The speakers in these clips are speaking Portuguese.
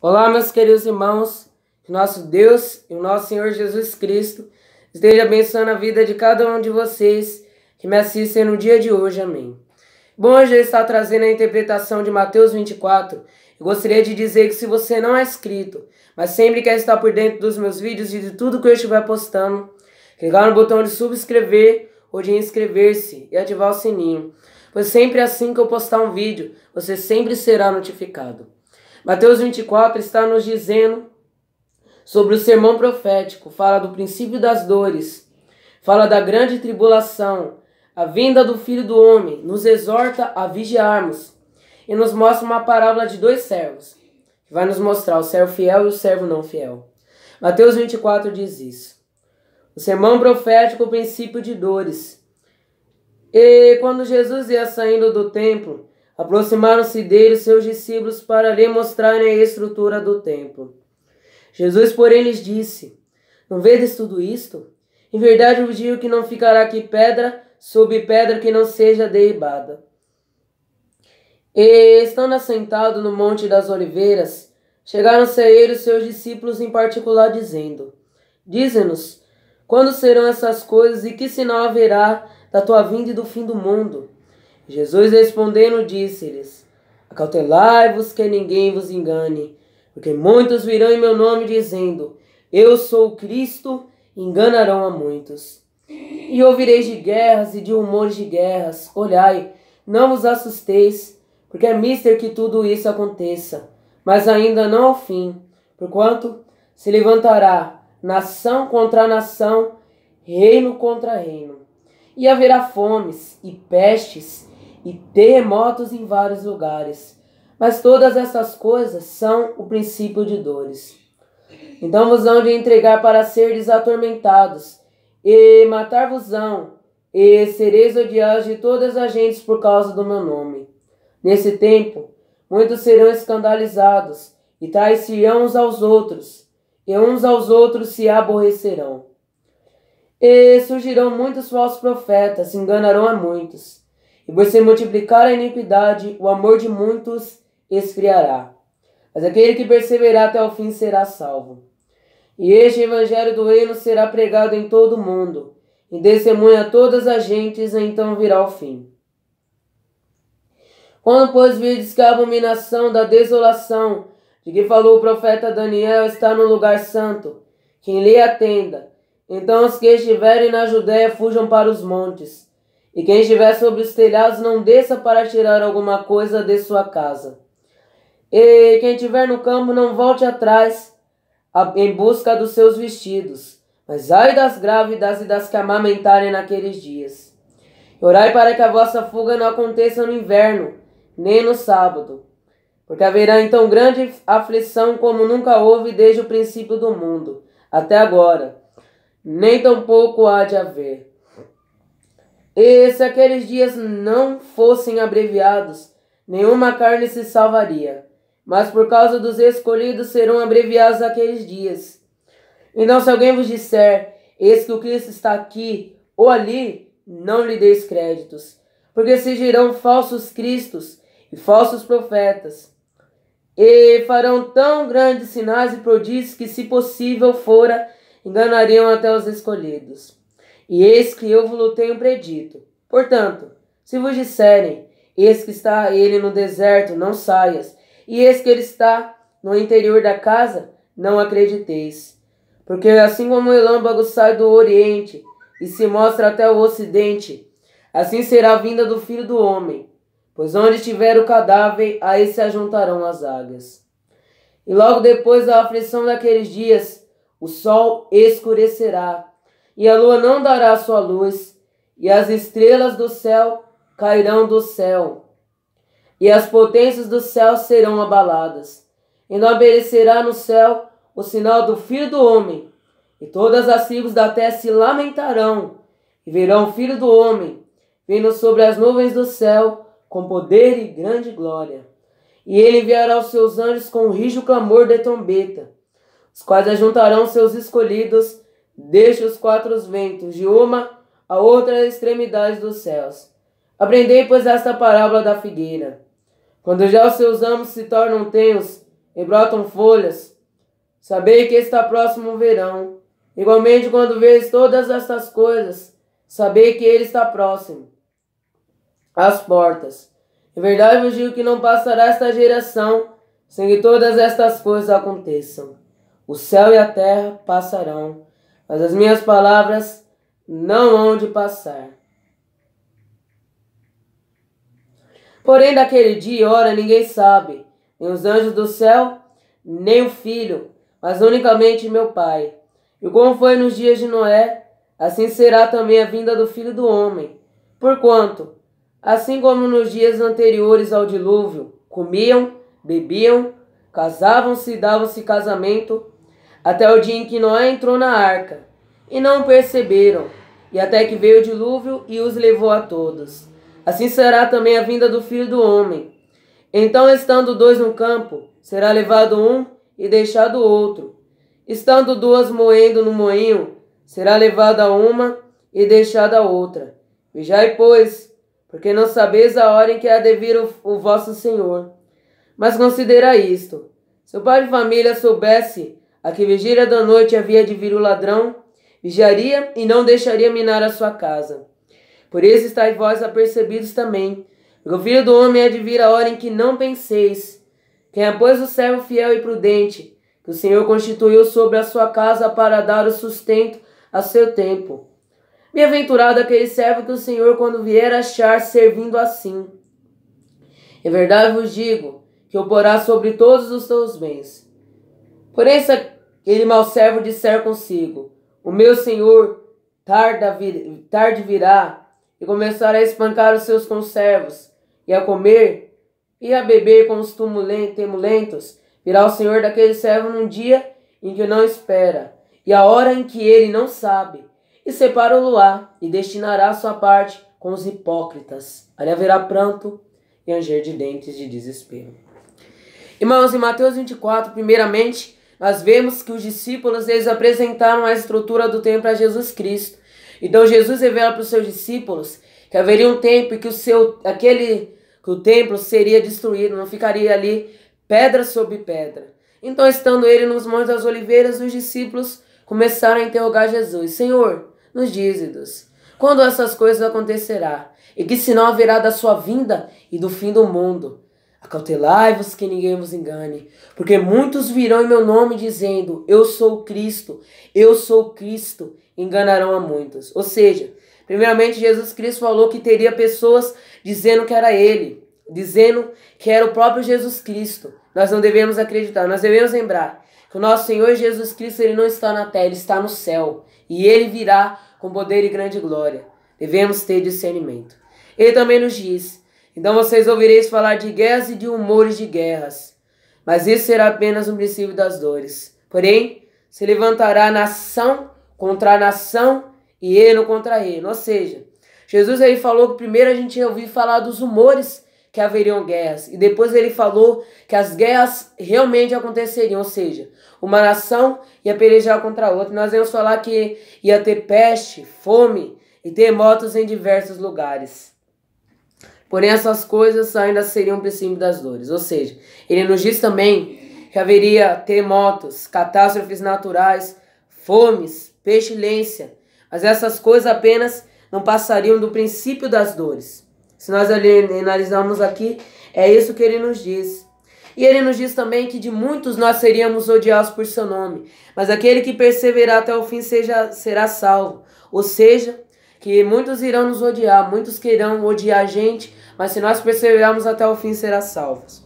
Olá, meus queridos irmãos, que nosso Deus e o nosso Senhor Jesus Cristo esteja abençoando a vida de cada um de vocês que me assistem no dia de hoje, amém. Bom, hoje eu estou trazendo a interpretação de Mateus 24. Eu gostaria de dizer que se você não é inscrito, mas sempre quer estar por dentro dos meus vídeos e de tudo que eu estiver postando, clicar no botão de subscrever ou de inscrever-se e ativar o sininho, pois sempre assim que eu postar um vídeo, você sempre será notificado. Mateus 24 está nos dizendo sobre o sermão profético, fala do princípio das dores, fala da grande tribulação, a vinda do Filho do Homem, nos exorta a vigiarmos e nos mostra uma parábola de dois servos, que vai nos mostrar o servo fiel e o servo não fiel. Mateus 24 diz isso. O sermão profético, o princípio de dores. E quando Jesus ia saindo do templo, aproximaram-se dele seus discípulos para lhe mostrarem a estrutura do templo. Jesus, porém, lhes disse: Não vedes tudo isto? Em verdade vos digo que não ficará aqui pedra sobre pedra que não seja derribada. E, estando assentado no Monte das Oliveiras, chegaram-se a ele os seus discípulos em particular, dizendo: Dize-nos, quando serão essas coisas e que sinal haverá da tua vinda e do fim do mundo? Jesus respondendo disse-lhes: Acautelai-vos que ninguém vos engane, porque muitos virão em meu nome dizendo: Eu sou o Cristo, e enganarão a muitos. E ouvireis de guerras e de rumores de guerras. Olhai, não vos assusteis, porque é mister que tudo isso aconteça, mas ainda não ao fim, porquanto se levantará nação contra nação, reino contra reino, e haverá fomes e pestes e terremotos em vários lugares. Mas todas essas coisas são o princípio de dores. Então vos hão de entregar para serdes atormentados, e matar-vos-ão, e sereis odiados de todas as gentes por causa do meu nome. Nesse tempo, muitos serão escandalizados, e trair-se-ão uns aos outros, e uns aos outros se aborrecerão. E surgirão muitos falsos profetas, enganarão a muitos. E por se multiplicar a iniquidade, o amor de muitos esfriará. Mas aquele que perseverar até o fim será salvo. E este evangelho do reino será pregado em todo o mundo, e testemunha a todas as gentes, e então virá o fim. Quando, pois, virdes que a abominação da desolação, de que falou o profeta Daniel, está no lugar santo, quem lhe atenda, então os que estiverem na Judéia fujam para os montes, e quem estiver sobre os telhados não desça para tirar alguma coisa de sua casa. E quem estiver no campo não volte atrás em busca dos seus vestidos, mas ai das grávidas e das que amamentarem naqueles dias. Orai para que a vossa fuga não aconteça no inverno, nem no sábado, porque haverá então grande aflição como nunca houve desde o princípio do mundo, até agora, nem tampouco há de haver. E se aqueles dias não fossem abreviados, nenhuma carne se salvaria, mas por causa dos escolhidos serão abreviados aqueles dias. Então, se alguém vos disser: Eis que o Cristo está aqui ou ali, não lhe deis créditos, porque surgirão falsos cristos e falsos profetas, e farão tão grandes sinais e prodígios que, se possível fora, enganariam até os escolhidos. E eis que eu vos tenho predito. Portanto, se vos disserem: Eis que está ele no deserto, não saias, e eis que ele está no interior da casa, não acrediteis. Porque assim como o relâmpago sai do oriente e se mostra até o ocidente, assim será a vinda do Filho do Homem. Pois onde estiver o cadáver, aí se ajuntarão as águias. E logo depois da aflição daqueles dias, o sol escurecerá, e a lua não dará sua luz, e as estrelas do céu cairão do céu, e as potências do céu serão abaladas. E não aparecerá no céu o sinal do Filho do Homem, e todas as tribos da terra se lamentarão, e verão o Filho do Homem, vindo sobre as nuvens do céu, com poder e grande glória. E ele enviará os seus anjos com um rijo clamor de trombeta, os quais ajuntarão seus escolhidos desde os quatro ventos, de uma a outra extremidade dos céus. Aprendei, pois, esta parábola da figueira. Quando já os seus ramos se tornam tenros e brotam folhas. Sabei que está próximo o verão. Igualmente, quando vês todas estas coisas, sabei que ele está próximo às portas. Em verdade vos digo que não passará esta geração sem que todas estas coisas aconteçam. O céu e a terra passarão, mas as minhas palavras não hão de passar. Porém, daquele dia e hora ninguém sabe, nem os anjos do céu, nem o Filho, mas unicamente meu Pai. E como foi nos dias de Noé, assim será também a vinda do Filho do Homem. Porquanto, assim como nos dias anteriores ao dilúvio, comiam, bebiam, casavam-se e davam-se casamento, até o dia em que Noé entrou na arca, e não perceberam, e até que veio o dilúvio e os levou a todos. Assim será também a vinda do Filho do Homem. Então, estando dois no campo, será levado um e deixado o outro. Estando duas moendo no moinho, será levada uma e deixada a outra. Vigiai, pois, porque não sabeis a hora em que há de vir o vosso Senhor. Mas considera isto: se o pai de família soubesse a que vigília da noite havia de vir o ladrão, vigiaria e não deixaria minar a sua casa. Por isso estáis vós apercebidos também, porque o Filho do Homem há de vir a hora em que não penseis. Quem é, pois, o servo fiel e prudente, que o Senhor constituiu sobre a sua casa para dar o sustento a seu tempo. Bem-aventurado aquele servo que o Senhor, quando vier, achar servindo assim. Em verdade vos digo, que o porá sobre todos os seus bens. Porém, se aquele mau servo disser consigo: o meu Senhor tarde virá, e começar a espancar os seus conservos, e a comer, e a beber com os temulentos, virá o Senhor daquele servo num dia em que não espera, e a hora em que ele não sabe, e separa-o-á, e destinará a sua parte com os hipócritas. Ali haverá pranto e ranger de dentes de desespero. Irmãos, em Mateus 24, primeiramente, nós vemos que os discípulos, eles apresentaram a estrutura do templo a Jesus Cristo. Então Jesus revela para os seus discípulos que haveria um tempo em que o templo seria destruído, não ficaria ali pedra sobre pedra. Então, estando ele nos Montes das Oliveiras, os discípulos começaram a interrogar Jesus: Senhor, nos dize-nos, quando essas coisas acontecerá? E que sinal haverá da sua vinda e do fim do mundo? Acautelai-vos que ninguém vos engane, porque muitos virão em meu nome dizendo: eu sou Cristo, enganarão a muitos. Ou seja, primeiramente Jesus Cristo falou que teria pessoas dizendo que era ele, dizendo que era o próprio Jesus Cristo. Nós não devemos acreditar, nós devemos lembrar que o nosso Senhor Jesus Cristo, ele não está na terra, ele está no céu, e ele virá com poder e grande glória. Devemos ter discernimento. Ele também nos diz: então vocês ouvireis falar de guerras e de rumores de guerras, mas isso será apenas um princípio das dores. Porém, se levantará nação contra nação e reino contra reino. Ou seja, Jesus aí falou que primeiro a gente ia ouvir falar dos rumores que haveriam guerras, e depois ele falou que as guerras realmente aconteceriam, ou seja, uma nação ia pelejar contra a outra. Nós íamos falar que ia ter peste, fome e terremotos em diversos lugares. Porém, essas coisas ainda seriam um princípio das dores. Ou seja, ele nos diz também que haveria terremotos, catástrofes naturais, fomes, pestilência. Mas essas coisas apenas não passariam do princípio das dores. Se nós analisarmos aqui, é isso que ele nos diz. E ele nos diz também que de muitos nós seríamos odiados por seu nome, mas aquele que perseverar até o fim será salvo. Ou seja, que muitos irão nos odiar, muitos queirão odiar a gente, mas se nós perseverarmos até o fim, será salvos.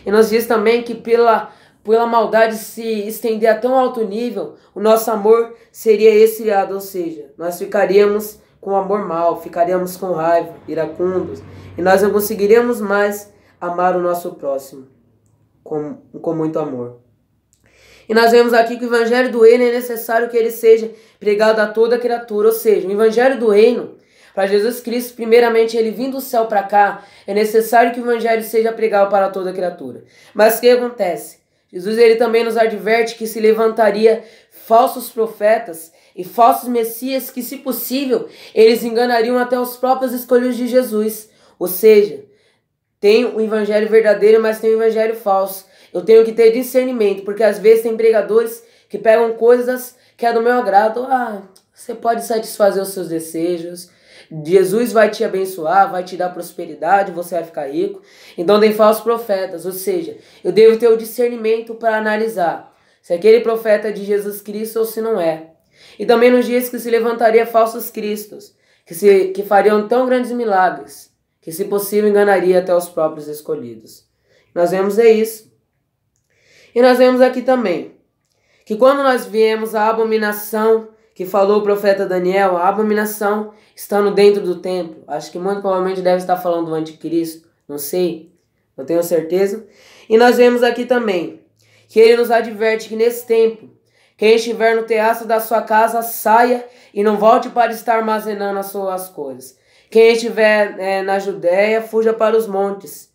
E nos diz também que pela maldade se estender a tão alto nível, o nosso amor seria esfriado, ou seja, nós ficaríamos com amor mau, ficaríamos com raiva, iracundos, e nós não conseguiríamos mais amar o nosso próximo com muito amor. E nós vemos aqui que o evangelho do reino é necessário que ele seja pregado a toda criatura, ou seja, o evangelho do reino, para Jesus Cristo, primeiramente ele vindo do céu para cá, é necessário que o evangelho seja pregado para toda criatura. Mas o que acontece? Jesus ele também nos adverte que se levantaria falsos profetas e falsos messias que, se possível, eles enganariam até os próprios escolhidos de Jesus. Ou seja, tem o evangelho verdadeiro, mas tem o evangelho falso. eu tenho que ter discernimento, porque às vezes tem pregadores que pegam coisas que é do meu agrado. Você pode satisfazer os seus desejos, Jesus vai te abençoar, vai te dar prosperidade, você vai ficar rico. Então tem falsos profetas, ou seja, eu devo ter o discernimento para analisar se aquele profeta é de Jesus Cristo ou se não é. E também nos dias que se levantaria falsos cristos, que fariam tão grandes milagres, que se possível enganaria até os próprios escolhidos. Nós vemos isso. E nós vemos aqui também que quando nós viemos a abominação que falou o profeta Daniel, a abominação estando dentro do templo, acho que muito provavelmente deve estar falando do anticristo, não sei, não tenho certeza. E nós vemos aqui também que ele nos adverte que nesse tempo, quem estiver no terraço da sua casa, saia e não volte para estar armazenando as suas coisas. Quem estiver na Judéia, fuja para os montes.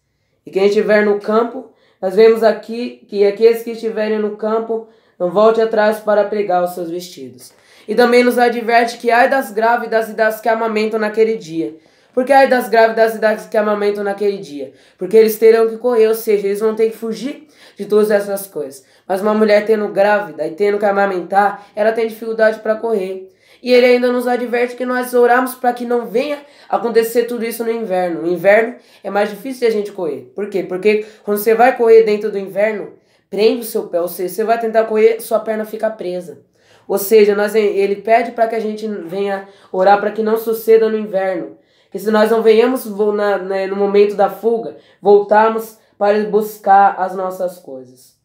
E quem estiver no campo, nós vemos aqui que aqueles que estiverem no campo, não volte atrás para pregar os seus vestidos. E também nos adverte que ai das grávidas e das que amamentam naquele dia. Por que ai das grávidas e das que amamentam naquele dia? Porque eles terão que correr, ou seja, eles vão ter que fugir de todas essas coisas. Mas uma mulher tendo grávida e tendo que amamentar, ela tem dificuldade para correr. E ele ainda nos adverte que nós oramos para que não venha acontecer tudo isso no inverno. No inverno é mais difícil de a gente correr. Por quê? Porque quando você vai correr dentro do inverno, prende o seu pé, ou seja, você vai tentar correr, sua perna fica presa. Ou seja, ele pede para que a gente venha orar para que não suceda no inverno. Que se nós não venhamos no momento da fuga, voltarmos para buscar as nossas coisas.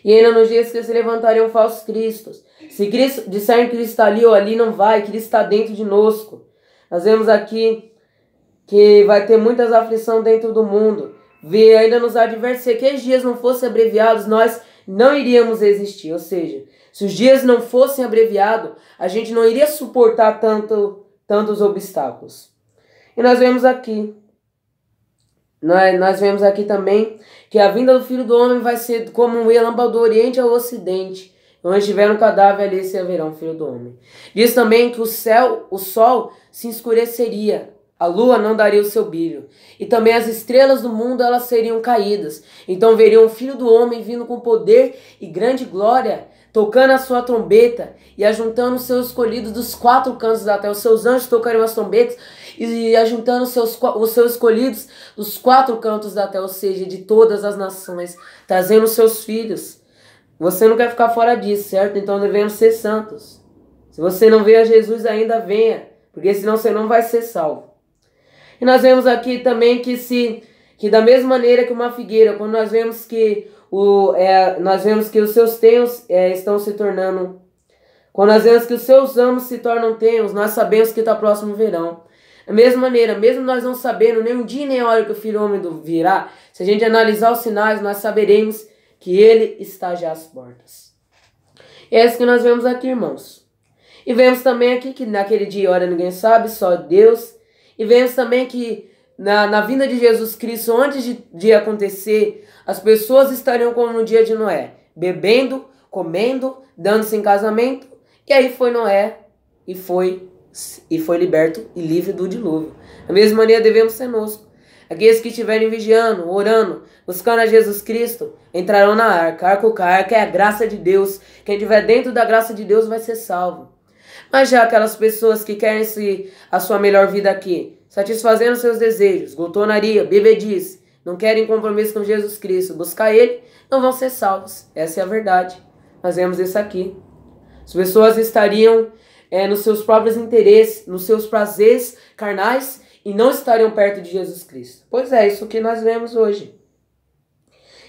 E ainda nos dias que se levantariam falsos cristos. Se Cristo disser que Cristo está ali ou ali, não vai, Cristo está dentro de nós. Nós vemos aqui que vai ter muitas aflições dentro do mundo. E ainda nos adverte, se aqueles dias não fossem abreviados, nós não iríamos existir. Ou seja, se os dias não fossem abreviados, a gente não iria suportar tantos obstáculos. E nós vemos aqui também que a vinda do Filho do Homem vai ser como um relâmpago do Oriente ao Ocidente. Onde estiver um cadáver, ali se haverá um Filho do Homem. Diz também que o sol se escureceria, a lua não daria o seu brilho. E também as estrelas do mundo, elas seriam caídas. Então veriam o Filho do Homem vindo com poder e grande glória, tocando a sua trombeta e ajuntando os seus escolhidos dos quatro cantos da terra. Os seus anjos tocariam as trombetas e ajuntando os seus escolhidos dos quatro cantos da terra, ou seja, de todas as nações, trazendo os seus filhos. Você não quer ficar fora disso, certo? Então devemos ser santos. Se você não vê a Jesus ainda, venha, porque senão você não vai ser salvo. E nós vemos aqui também que da mesma maneira que uma figueira, quando nós vemos que os seus tenhos estão se tornando, quando nós vemos que os seus ramos se tornam tenhos, nós sabemos que está próximo o verão. Da mesma maneira, mesmo nós não sabendo nem o dia nem a hora que o Filho do Homem virá, se a gente analisar os sinais, nós saberemos que ele está já às portas. E é isso que nós vemos aqui, irmãos. E vemos também aqui que naquele dia e hora ninguém sabe, só Deus. E vemos também que na vinda de Jesus Cristo, antes de acontecer, as pessoas estariam como no dia de Noé, bebendo, comendo, dando-se em casamento. E aí foi Noé e foi liberto e livre do dilúvio. Da mesma maneira devemos ser nós. Aqueles que estiverem vigiando, orando, buscando a Jesus Cristo, entrarão na arca. A arca é a graça de Deus. Quem estiver dentro da graça de Deus vai ser salvo. Mas já aquelas pessoas que querem a sua melhor vida aqui, satisfazendo seus desejos, glutonaria, bebedice, não querem compromisso com Jesus Cristo, buscar Ele, não vão ser salvos. Essa é a verdade. Nós vemos isso aqui. As pessoas estariam nos seus próprios interesses, nos seus prazeres carnais e não estariam perto de Jesus Cristo. Pois é, isso que nós vemos hoje.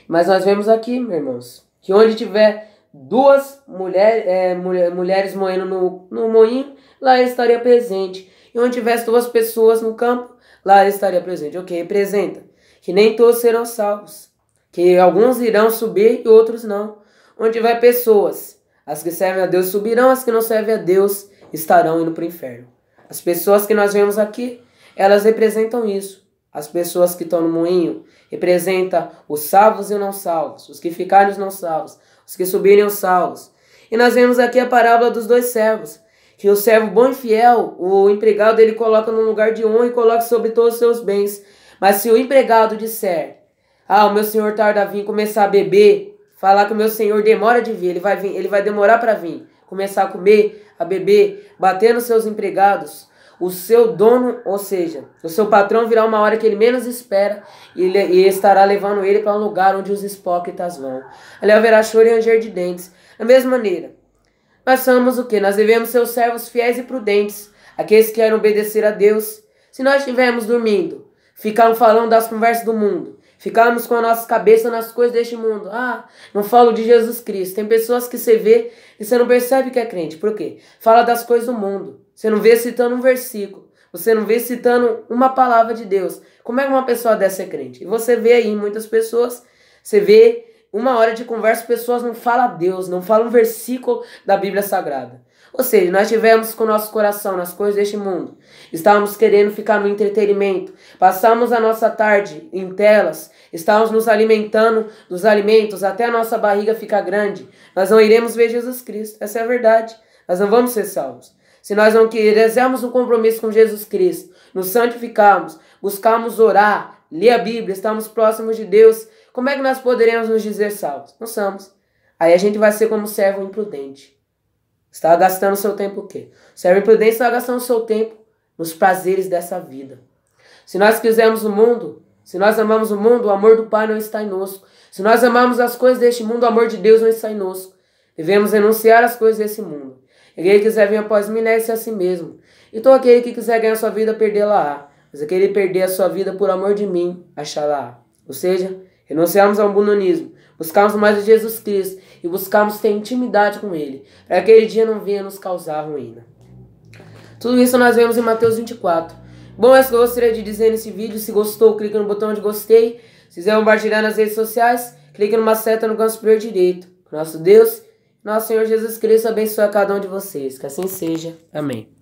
Mas nós vemos aqui, meus irmãos, que onde tiver duas mulheres moendo no moinho, lá ele estaria presente. E onde tivesse duas pessoas no campo, lá ele estaria presente. O que representa? Que nem todos serão salvos. Que alguns irão subir e outros não. Onde tiver pessoas, as que servem a Deus subirão, as que não servem a Deus estarão indo para o inferno. As pessoas que nós vemos aqui, elas representam isso. As pessoas que estão no moinho representam os salvos e os não salvos, os que ficarem os não salvos, os que subirem os salvos. E nós vemos aqui a parábola dos dois servos, que o servo bom e fiel, o empregado ele coloca no lugar de honra e coloca sobre todos os seus bens. Mas se o empregado disser, Ah, o meu senhor tarda a vir, começar a beber, falar que o meu senhor demora de vir, ele vai demorar para vir, começar a comer, a beber, bater nos seus empregados, o seu dono, ou seja, o seu patrão virá uma hora que ele menos espera e estará levando ele para um lugar onde os hipócritas vão. Ali haverá choro e ranger de dentes. Da mesma maneira, nós somos o quê? Nós devemos ser os servos fiéis e prudentes, aqueles que querem obedecer a Deus. Se nós estivermos dormindo, ficarmos falando das conversas do mundo, ficarmos com a nossa cabeça nas coisas deste mundo. Ah, não falo de Jesus Cristo. Tem pessoas que você vê e você não percebe que é crente. Por quê? Fala das coisas do mundo. Você não vê citando um versículo. Você não vê citando uma palavra de Deus. Como é que uma pessoa dessa é crente? E você vê aí muitas pessoas, você vê uma hora de conversa, pessoas não falam a Deus, não falam um versículo da Bíblia Sagrada. Ou seja, nós tivemos com o nosso coração nas coisas deste mundo. Estávamos querendo ficar no entretenimento. Passamos a nossa tarde em telas. Estávamos nos alimentando dos alimentos até a nossa barriga ficar grande. Nós não iremos ver Jesus Cristo. Essa é a verdade. Nós não vamos ser salvos. Se nós não quisermos um compromisso com Jesus Cristo, nos santificarmos, buscarmos orar, ler a Bíblia, estamos próximos de Deus, como é que nós poderemos nos dizer salvos? Não somos. Aí a gente vai ser como servo imprudente. Está gastando seu tempo o quê? Servo imprudente está gastando seu tempo nos prazeres dessa vida. Se nós quisermos o mundo, se nós amamos o mundo, o amor do Pai não está em nós. Se nós amamos as coisas deste mundo, o amor de Deus não está em nós. Devemos renunciar às coisas desse mundo. Aquele que quiser vir após mim, negue-se a si mesmo. Então aquele que quiser ganhar sua vida, perdê-la-á. Mas aquele que perder a sua vida por amor de mim, achá-la-á. Ou seja, renunciarmos ao mundanismo, buscarmos mais de Jesus Cristo e buscarmos ter intimidade com Ele, para que aquele dia não venha nos causar ruína. Tudo isso nós vemos em Mateus 24. Bom, é isso que eu gostaria de dizer nesse vídeo. Se gostou, clique no botão de gostei. Se quiser compartilhar nas redes sociais, clique numa seta no canto superior direito. Nosso Deus, nosso Senhor Jesus Cristo abençoe a cada um de vocês. Que assim seja. Amém.